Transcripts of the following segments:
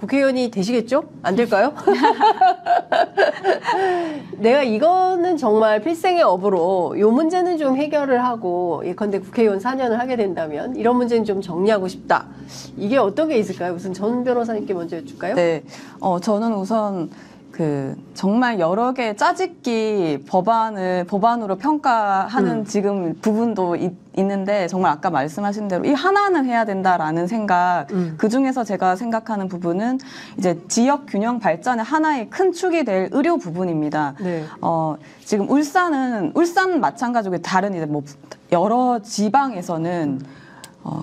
국회의원이 되시겠죠? 안 될까요? 내가 이거는 정말 필생의 업으로 이 문제는 좀 해결을 하고 예컨대 국회의원 4년을 하게 된다면 이런 문제는 좀 정리하고 싶다. 이게 어떤 게 있을까요? 우선 전 변호사님께 먼저 여쭐까요? 네, 저는 우선 정말 여러 개의 짜집기 법안으로 평가하는 지금 부분도 있는데 정말 아까 말씀하신 대로 이 하나는 해야 된다라는 생각, 그 중에서 제가 생각하는 부분은 이제 지역 균형 발전의 하나의 큰 축이 될 의료 부분입니다. 네. 지금 울산 마찬가지고 다른 이제 뭐 여러 지방에서는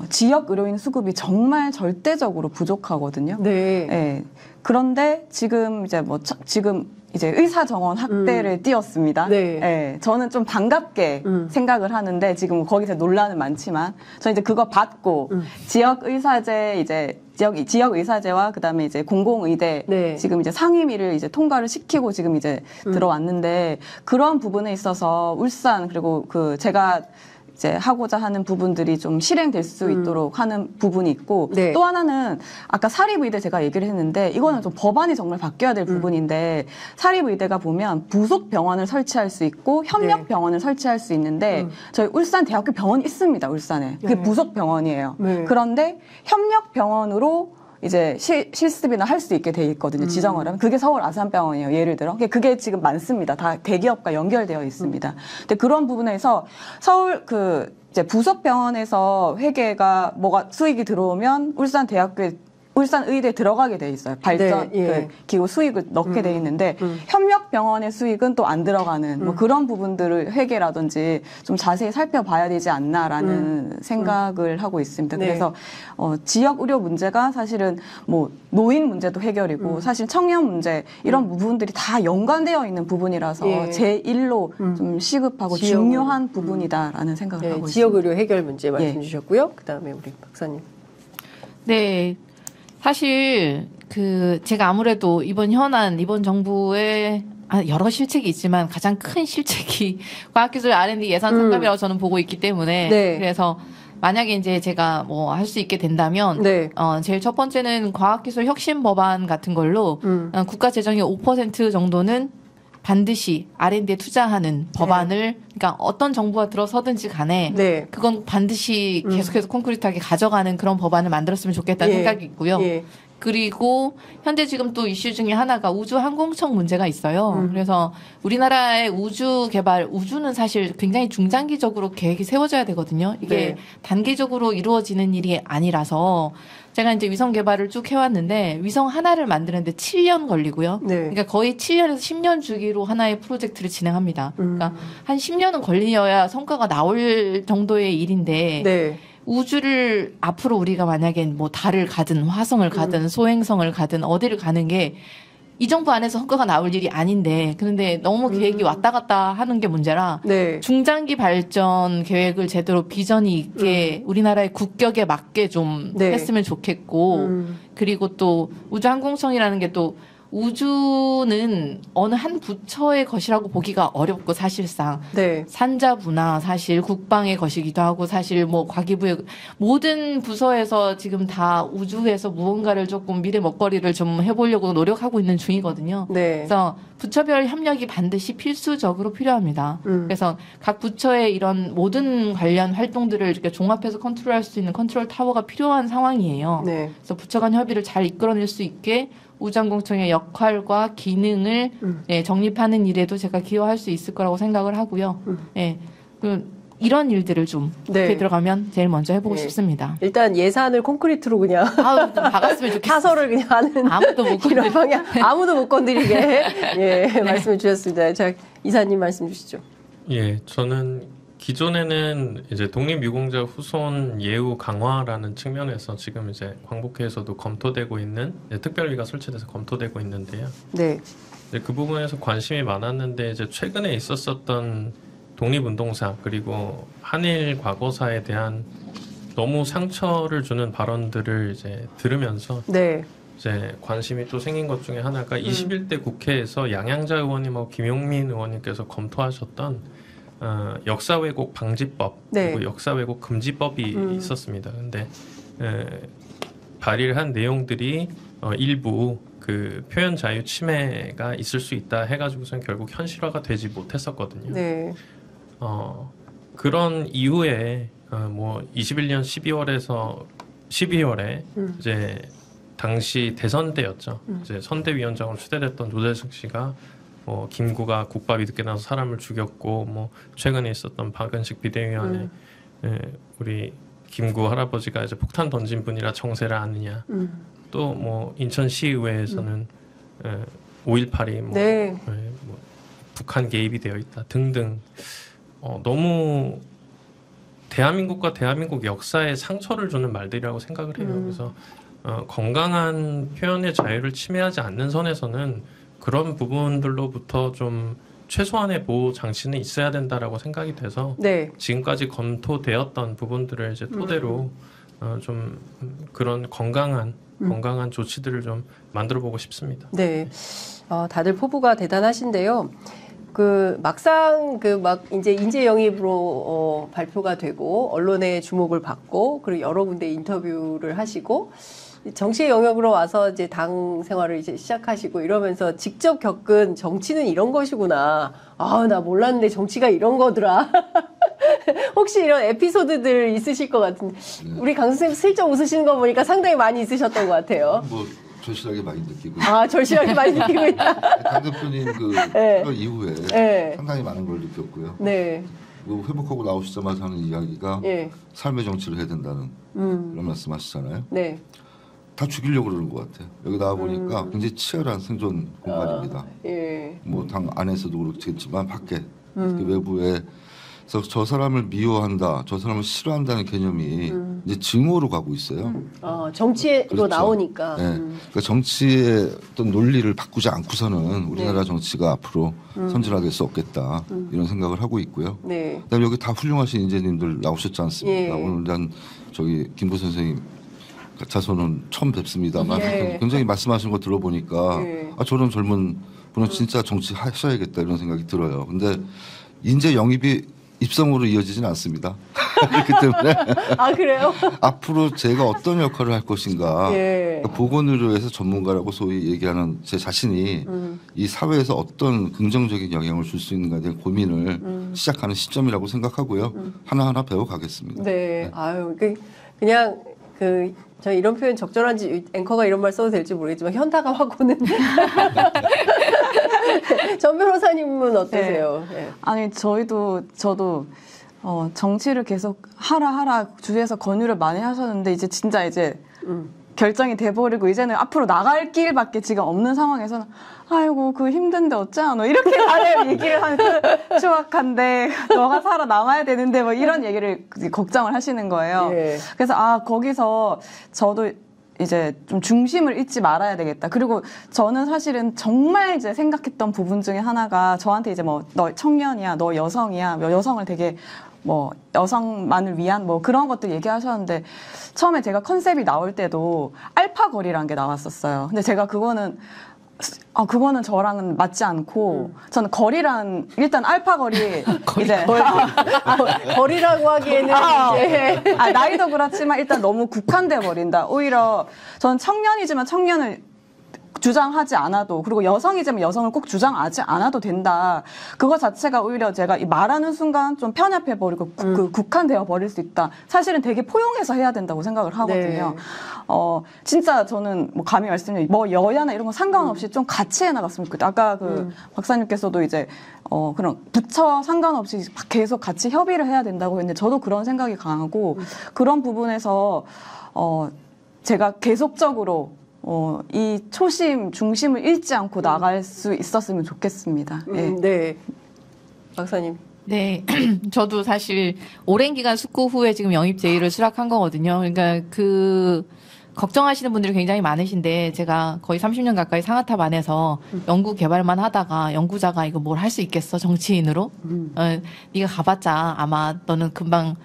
지역 의료인 수급이 정말 절대적으로 부족하거든요. 네. 네. 그런데 지금 이제 의사 정원 확대를 띄웠습니다. 네. 네. 저는 좀 반갑게 생각을 하는데 지금 거기서 논란은 많지만 저는 이제 그거 받고 지역 의사제와 그다음에 이제 공공의대 네. 지금 이제 상임위를 이제 통과를 시키고 지금 이제 들어왔는데 그런 부분에 있어서 울산 그리고 제가 이제 하고자 하는 부분들이 좀 실행될 수 있도록 하는 부분이 있고 네. 또 하나는 아까 사립의대 제가 얘기를 했는데 이거는 좀 법안이 정말 바뀌어야 될 부분인데 사립의대가 보면 부속 병원을 설치할 수 있고 협력 네. 병원을 설치할 수 있는데 저희 울산 대학교 병원이 있습니다. 울산에. 그게 네. 부속 병원이에요. 네. 그런데 협력 병원으로 이제 실습이나 할 수 있게 돼 있거든요. 지정을 하면. 그게 서울 아산병원이에요. 예를 들어. 그게 지금 많습니다. 다 대기업과 연결되어 있습니다. 근데 그런 부분에서 서울 이제 부속병원에서 회계가 수익이 들어오면 울산 의대에 들어가게 돼 있어요. 발전 네, 예. 기구 수익을 넣게 돼 있는데 협력 병원의 수익은 또 안 들어가는 뭐 그런 부분들을 회계라든지 좀 자세히 살펴봐야 되지 않나라는 생각을 하고 있습니다. 네. 그래서 지역 의료 문제가 사실은 뭐 노인 문제도 해결이고 사실 청년 문제 이런 부분들이 다 연관되어 있는 부분이라서 예. 제1로 좀 시급하고 중요한 부분이다라는 생각을 네, 하고 지역 있습니다. 의료 해결 문제 말씀 예. 주셨고요. 그다음에 우리 박사님. 네. 사실 제가 아무래도 이번 정부의 여러 실책이 있지만 가장 큰 실책이 과학기술 R&D 예산 삭감이라고 저는 보고 있기 때문에 네. 그래서 만약에 이제 제가 뭐 할 수 있게 된다면 네. 제일 첫 번째는 과학기술 혁신 법안 같은 걸로 국가 재정의 5% 정도는 반드시 R&D에 투자하는 법안을 그러니까 어떤 정부가 들어서든지 간에 네. 그건 반드시 계속해서 콘크리트하게 가져가는 그런 법안을 만들었으면 좋겠다는 예. 생각이 있고요. 예. 그리고 현재 지금 또 이슈 중에 하나가 우주항공청 문제가 있어요. 그래서 우리나라의 우주는 사실 굉장히 중장기적으로 계획이 세워져야 되거든요. 이게 네. 단기적으로 이루어지는 일이 아니라서 제가 이제 위성 개발을 쭉 해왔는데 위성 하나를 만드는데 7년 걸리고요. 네. 그러니까 거의 7년에서 10년 주기로 하나의 프로젝트를 진행합니다. 그러니까 한 10년은 걸려야 성과가 나올 정도의 일인데 네. 우주를 앞으로 우리가 만약에 뭐 달을 가든 화성을 가든 소행성을 가든 어디를 가는 게 이 정부 안에서 성과가 나올 일이 아닌데 그런데 너무 계획이 왔다 갔다 하는 게 문제라 네. 중장기 발전 계획을 제대로 비전이 있게 우리나라의 국격에 맞게 좀 네. 했으면 좋겠고 그리고 또 우주항공청이라는 게 또 우주는 어느 한 부처의 것이라고 보기가 어렵고 사실상 네. 산자부나 사실 국방의 것이기도 하고 사실 뭐 과기부의 모든 부서에서 지금 다 우주에서 무언가를 조금 미래 먹거리를 좀 해보려고 노력하고 있는 중이거든요. 네. 그래서 부처별 협력이 반드시 필수적으로 필요합니다. 그래서 각 부처의 이런 모든 관련 활동들을 이렇게 종합해서 컨트롤할 수 있는 컨트롤 타워가 필요한 상황이에요. 네. 그래서 부처 간 협의를 잘 이끌어낼 수 있게 우주항공청의 역할과 기능을 정립하는 일에도 제가 기여할 수 있을 거라고 생각을 하고요. 이런 일들을 좀 네. 들어가면 제일 먼저 해보고 네. 싶습니다. 일단 예산을 콘크리트로 그냥 좀 박았으면 좋겠어요. 타설을 그냥 하는 아무도 못 이런 방향 아무도 못 건드리게 말씀을 주셨습니다. 자, 이사님 말씀 주시죠. 예, 저는 기존에는 이제 독립유공자 후손 예우 강화라는 측면에서 지금 이제 광복회에서도 검토되고 있는 특별위가 설치돼서 검토되고 있는데요. 네. 이제 그 부분에서 관심이 많았는데 이제 최근에 있었던 독립운동사 그리고 한일 과거사에 대한 너무 상처를 주는 발언들을 이제 들으면서 네. 이제 관심이 또 생긴 것 중에 하나가 21대 국회에서 양양자 의원님하고 김용민 의원님께서 검토하셨던 역사 왜곡 방지법 네. 그리고 역사 왜곡 금지법이 있었습니다. 근데 발의를 한 내용들이 일부 그 표현 자유 침해가 있을 수 있다 해가지고선 결국 현실화가 되지 못했었거든요. 네. 그런 이후에 뭐 21년 12월에 이제 당시 대선 때였죠. 이제 선대위원장으로 추대됐던 노재석 씨가 김구가 국밥이 늦게 나서 사람을 죽였고 뭐 최근에 있었던 박은식 비대위원회 우리 김구 할아버지가 이제 폭탄 던진 분이라 정세를 아느냐. 또 뭐 인천시의회에서는 5.18이 뭐, 네. 뭐 북한 개입이 되어 있다 등등 너무 대한민국과 대한민국 역사에 상처를 주는 말들이라고 생각을 해요. 그래서 건강한 표현의 자유를 침해하지 않는 선에서는 그런 부분들로부터 좀 최소한의 보호 장치는 있어야 된다라고 생각이 돼서 네. 지금까지 검토되었던 부분들을 이제 토대로 좀 그런 건강한 조치들을 좀 만들어 보고 싶습니다. 네. 다들 포부가 대단하신데요. 그 막상 그 막 이제 인재 영입으로 발표가 되고 언론의 주목을 받고 그리고 여러 군데 인터뷰를 하시고 정치의 영역으로 와서 이제 당 생활을 이제 시작하시고 이러면서 직접 겪은 정치는 이런 것이구나. 아, 나 몰랐는데 정치가 이런 거더라. 혹시 이런 에피소드들 있으실 것 같은데 우리 강 선생님 슬쩍 웃으시는 거 보니까 상당히 많이 있으셨던 것 같아요. 뭐 절실하게 많이 느끼고 절실하게 많이 느끼고 있다. 강 대표님 그 네. 그걸 이후에 네. 상당히 많은 걸 느꼈고요. 네. 뭐 회복하고 나오시자마자 하는 이야기가 예. 삶의 정치를 해야 된다는 그런 말씀하시잖아요. 네. 다 죽이려고 그러는 것 같아요. 여기 나와 보니까 굉장히 치열한 생존 공간입니다. 예. 뭐 당 안에서도 그렇겠지만 밖에 그 외부에 그래서 저 사람을 미워한다, 저 사람을 싫어한다는 개념이 이제 증오로 가고 있어요. 정치로 그렇죠. 나오니까. 네. 그러니까 정치의 어떤 논리를 바꾸지 않고서는 우리나라 정치가 앞으로 선진화될 수 없겠다 이런 생각을 하고 있고요. 네. 그다음에 여기 다 훌륭하신 인재님들 나오셨지 않습니까? 예. 오늘 난 저기 김보 선생님 자손은 처음 뵙습니다만 예. 굉장히 말씀하신 거 들어보니까 예. 저런 젊은 분은 진짜 정치 하셔야겠다 이런 생각이 들어요. 근데 인재 영입이 입성으로 이어지진 않습니다. 그렇기 때문에 그래요? 앞으로 제가 어떤 역할을 할 것인가 예. 그러니까 보건의료에서 전문가라고 소위 얘기하는 제 자신이 이 사회에서 어떤 긍정적인 영향을 줄 수 있는가에 대한 고민을 시작하는 시점이라고 생각하고요. 하나하나 배워가겠습니다. 네. 아유, 그냥 저 이런 표현 적절한지 앵커가 이런 말 써도 될지 모르겠지만 현타가 확 오는. 전 변호사님은 어떠세요? 네. 아니 저도 정치를 계속 하라 주위에서 권유를 많이 하셨는데 이제 진짜 이제 결정이 돼버리고 이제는 앞으로 나갈 길밖에 지금 없는 상황에서는 아이고 그 힘든데 어쩌노 이렇게 다들 얘기를 하는 추악한데 너가 살아남아야 되는데 뭐 이런 얘기를 걱정을 하시는 거예요. 예. 그래서 거기서 저도 이제 좀 중심을 잃지 말아야 되겠다. 그리고 저는 사실은 정말 이제 생각했던 부분 중에 하나가 저한테 이제 뭐 너 청년이야, 너 여성이야, 뭐 여성을 되게 뭐 여성만을 위한 뭐 그런 것들 얘기하셨는데 처음에 제가 컨셉이 나올 때도 알파 거리라는 게 나왔었어요. 근데 제가 그거는 저랑은 맞지 않고 저는 거리란 일단 알파 거리 이제 거리라고 하기에는 이제 나이도 그렇지만 일단 너무 국한돼 버린다. 오히려 저는 청년이지만 청년을 주장하지 않아도 그리고 여성이지만 여성을 꼭 주장하지 않아도 된다. 그거 자체가 오히려 제가 이 말하는 순간 좀 편협해 버리고 국한되어 버릴 수 있다. 사실은 되게 포용해서 해야 된다고 생각을 하거든요. 네. 진짜 저는 뭐 감히 말씀드리면 뭐 여야나 이런 거 상관없이 좀 같이 해나갔으면 좋겠다. 아까 박사님께서도 이제 그런 부처 상관없이 계속 같이 협의를 해야 된다고 했는데 저도 그런 생각이 강하고 그런 부분에서 제가 계속적으로 이 초심, 중심을 잃지 않고 나갈 수 있었으면 좋겠습니다. 네. 박사님. 네. 저도 사실 오랜 기간 숙고 후에 지금 영입 제의를 수락한 거거든요. 그러니까 걱정하시는 분들이 굉장히 많으신데 제가 거의 30년 가까이 상하탑 안에서 연구 개발만 하다가 연구자가 이거 뭘 할 수 있겠어? 정치인으로? 네가 가봤자 아마 너는 금방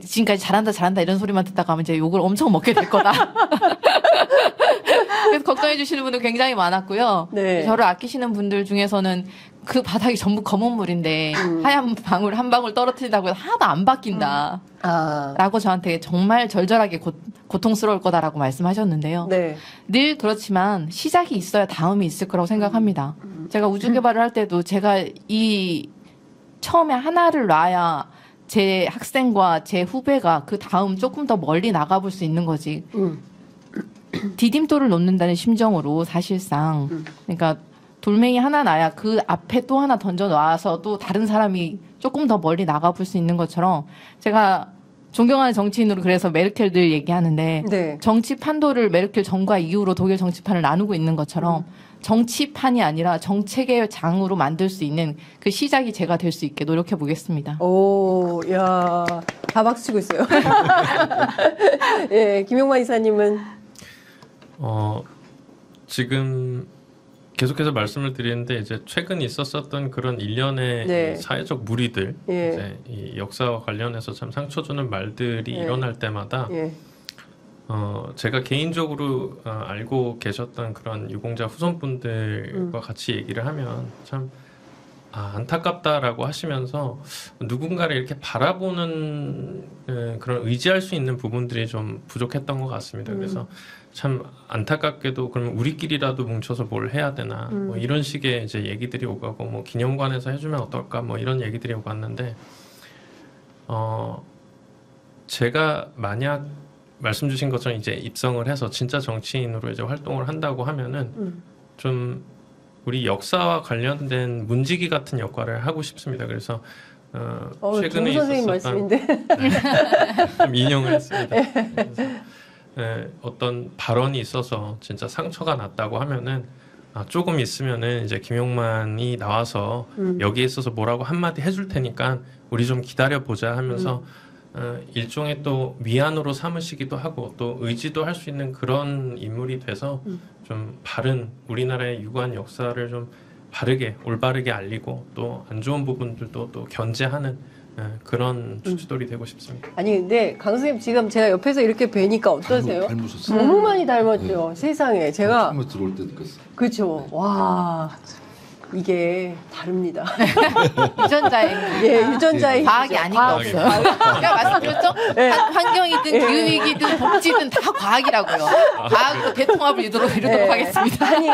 지금까지 잘한다 이런 소리만 듣다가 이제 욕을 엄청 먹게 될 거다. 그래서 걱정해 주시는 분들 굉장히 많았고요. 네. 저를 아끼시는 분들 중에서는 그 바닥이 전부 검은 물인데 하얀 방울 한 방울 떨어뜨린다고 해서 하나도 안 바뀐다. 라고 저한테 정말 절절하게 고통스러울 거다라고 말씀하셨는데요. 네. 늘 그렇지만 시작이 있어야 다음이 있을 거라고 생각합니다. 제가 우주 개발을 할 때도 제가 이 처음에 하나를 놔야 제 학생과 제 후배가 그 다음 조금 더 멀리 나가볼 수 있는 거지. 디딤돌을 놓는다는 심정으로 사실상 그러니까 돌멩이 하나 놔야 그 앞에 또 하나 던져 놔서 또 다른 사람이 조금 더 멀리 나가볼 수 있는 것처럼 제가 존경하는 정치인으로 그래서 메르켈 늘 얘기하는데 네. 정치판도를 메르켈 전과 이후로 독일 정치판을 나누고 있는 것처럼 정치판이 아니라 정책의 장으로 만들 수 있는 그 시작이 제가 될 수 있게 노력해 보겠습니다. 오, 야, 다 박수치고 있어요. 예, 김용만 이사님은 지금 계속해서 말씀을 드리는데 이제 최근 있었었던 그런 일련의 네. 이 사회적 무리들, 예. 이제 이 역사와 관련해서 참 상처 주는 말들이 예. 일어날 때마다 예. 제가 개인적으로 알고 계셨던 그런 유공자 후손분들과 같이 얘기를 하면 참 안타깝다라고 하시면서 누군가를 이렇게 바라보는 그런 의지할 수 있는 부분들이 좀 부족했던 것 같습니다. 그래서 참 안타깝게도 그러면 우리끼리라도 뭉쳐서 뭘 해야 되나 뭐 이런 식의 이제 얘기들이 오고 가고 뭐 기념관에서 해주면 어떨까 뭐 이런 얘기들이 오고 갔는데 제가 만약 말씀 주신 것처럼 이제 입성을 해서 진짜 정치인으로 이제 활동을 한다고 하면은 좀 우리 역사와 관련된 문지기 같은 역할을 하고 싶습니다. 그래서 최근에 김 선생님 있었던 말씀인데. 좀 인용을 했습니다. 그래서, 어떤 발언이 있어서 진짜 상처가 났다고 하면은 조금 있으면은 이제 김용만이 나와서 여기에 있어서 뭐라고 한마디 해줄 테니까 우리 좀 기다려 보자 하면서 일종의 또 위안으로 삼으시기도 하고 또 의지도 할 수 있는 그런 인물이 돼서 좀 바른 우리나라의 유구한 역사를 좀 바르게 올바르게 알리고 또 안 좋은 부분들도 또 견제하는 그런 주치돌이 되고 싶습니다. 아니 근데 강 선생님 지금 제가 옆에서 이렇게 뵈니까 어떠세요? 닮으셨어요. 너무 많이 닮았죠. 세상에 제가 처음에 들어올 때 느꼈어요. 그렇죠. 와 이게 다릅니다. 유전자의 예, 유전자의 과학이 아닌 거 없어요. 제가 말씀드렸죠? 네. 환경이든 기후위기든 복지든 다 과학이라고요. 과학으로 대통합을 이루도록 네. 하겠습니다. 아니